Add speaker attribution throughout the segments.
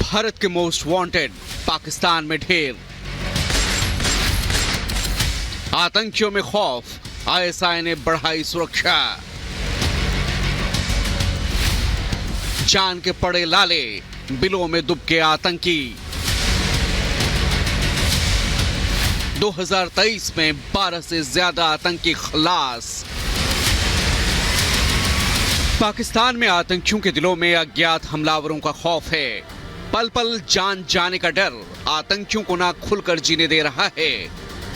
Speaker 1: भारत के most wanted Pakistan में ढेर। आतंकियों में खौफ, आईएसआई ने बढ़ाई सुरक्षा। जान के पड़े लाले, बिलों में दुबके आतंकी। 2023 में 12 से ज्यादा आतंकी खलास। पाकिस्तान में आतंकियों के दिलों में अज्ञात हमलावरों का खौफ है। पल पल जान जाने का डर आतंकियों को ना खुलकर जीने दे रहा है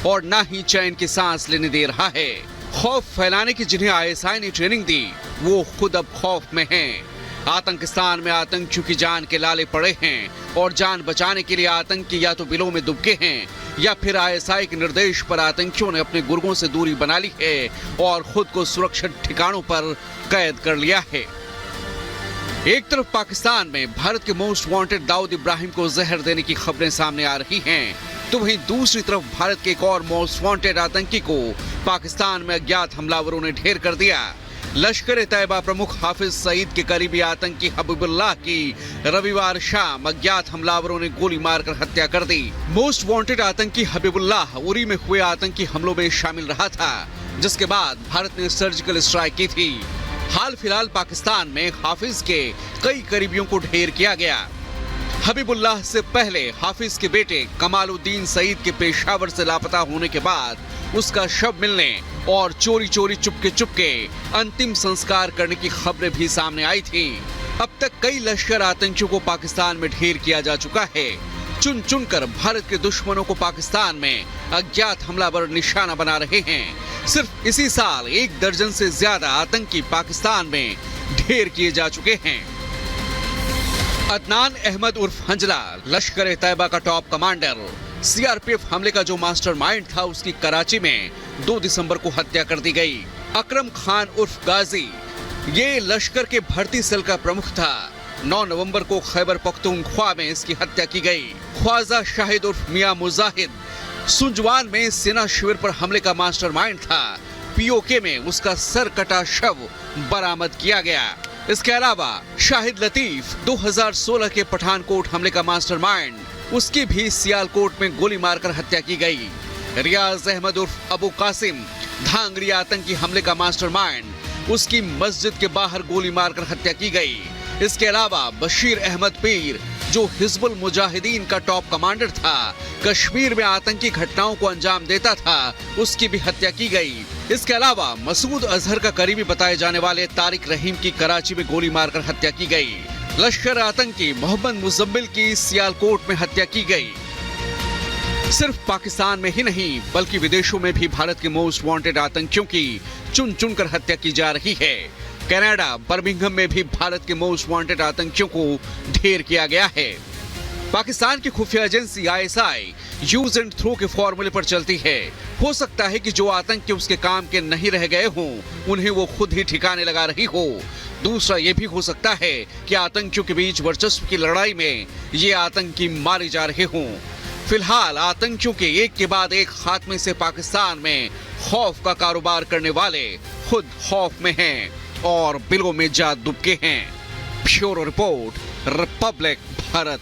Speaker 1: और ना ही चैन की सांस लेने दे रहा है। खौफ फैलाने की जिन्हें आईएसआई ने ट्रेनिंग दी, वो खुद अब खौफ में हैं। आतंकिस्तान में आतंकियों की जान के लाले पड़े हैं और जान बचाने के लिए आतंकी या तो बिलों में दुबके हैं या फिर आईएसआई के निर्देश पर आतंकियों ने अपने गुर्गों से दूरी बना ली है और खुद को सुरक्षित ठिकानों पर कैद कर लिया है। एक तरफ पाकिस्तान में भारत के मोस्ट वांटेड दाऊद इब्राहिम को जहर देने की खबरें सामने आ रही हैं, तो वहीं दूसरी तरफ भारत के एक और मोस्ट वांटेड आतंकी को पाकिस्तान में अज्ञात हमलावरों ने ढेर कर दिया। लश्कर-ए-तैयबा प्रमुख हाफिज सईद के करीबी आतंकी हबीबुल्लाह की रविवार शाम अज्ञात हमलावरों ने गोली मारकर हत्या कर दी। मोस्ट वांटेड आतंकी हबीबुल्लाह उरी में हुए आतंकी हमलों में शामिल रहा था, जिसके बाद भारत ने सर्जिकल स्ट्राइक की थी। हाल फिलहाल पाकिस्तान में हाफिज के कई करीबियों को ढेर किया गया। हबीबुल्लाह से पहले हाफिज के बेटे कमालुद्दीन सईद के पेशावर से लापता होने के बाद उसका शव मिलने और चोरी चोरी चुपके अंतिम संस्कार करने की खबरें भी सामने आई थी। अब तक कई लश्कर आतंकियों को पाकिस्तान में ढेर किया जा चुका है। चुन चुन कर भारत के दुश्मनों को पाकिस्तान में अज्ञात हमलावर निशाना बना रहे हैं। सिर्फ इसी साल 1 दर्जन से ज्यादा आतंकी पाकिस्तान में ढेर किए जा चुके हैं। अदनान अहमद उर्फ हंजला लश्कर-ए-तैयबा का टॉप कमांडर, सीआरपीएफ हमले का जो मास्टरमाइंड था, उसकी कराची में 2 दिसंबर को हत्या कर दी गई। अकरम खान उर्फ गाजी, ये लश्कर के भर्ती सेल का प्रमुख था। 9 नवंबर को खैबर पख्तूनख्वा में इसकी हत्या की गई। ख्वाजा शाहिद उर्फ मियां मुजाहिद सुंजवान में सेना शिविर पर हमले का मास्टरमाइंड था। पीओके में उसका सर कटा शव बरामद किया गया। इसके अलावा शाहिद लतीफ 2016 के पठानकोट हमले का मास्टरमाइंड, उसकी भी सियालकोट में गोली मारकर हत्या की गई। रियाज अहमद उर्फ अबू कासिम धांगड़ी आतंकी हमले का मास्टरमाइंड, उसकी मस्जिद के बाहर गोली मारकर हत्या की गई। इसके अलावा बशीर अहमद पीर, जो हिजबुल मुजाहिदीन का टॉप कमांडर था, कश्मीर में आतंकी घटनाओं को अंजाम देता था, उसकी भी हत्या की गई। इसके अलावा मसूद अजहर का करीबी बताए जाने वाले तारिक रहीम की कराची में गोली मारकर हत्या की गई। लश्कर आतंकी मोहम्मद मुजम्मिल की सियालकोट में हत्या की गई। सिर्फ पाकिस्तान में ही नहीं बल्कि विदेशों में भी भारत के मोस्ट वांटेड आतंकियों की चुन चुन कर हत्या की जा रही है। कनाडा बर्मिंघम में भी भारत के मोस्ट वांटेड आतंकियों को ढेर किया गया है। पाकिस्तान की खुफिया agency ISI use and throw के फॉर्मूले पर चलती है। हो सकता है कि जो आतंकी उसके काम के नहीं रह गए हों, उन्हें वो खुद ही ठिकाने लगा रही हो। दूसरा ये भी हो सकता है कि आतंकियों के बीच वर्चस्व की लड़ाई में ये आतंकी मारे जा रहे हों। फिलहाल आतंकियों के एक के बाद एक खात्मे से पाकिस्तान में खौफ का कारोबार करने वाले खुद खौफ में हैं और बिलों में जा दुबके हैं। Bureau report, Republic Bharat.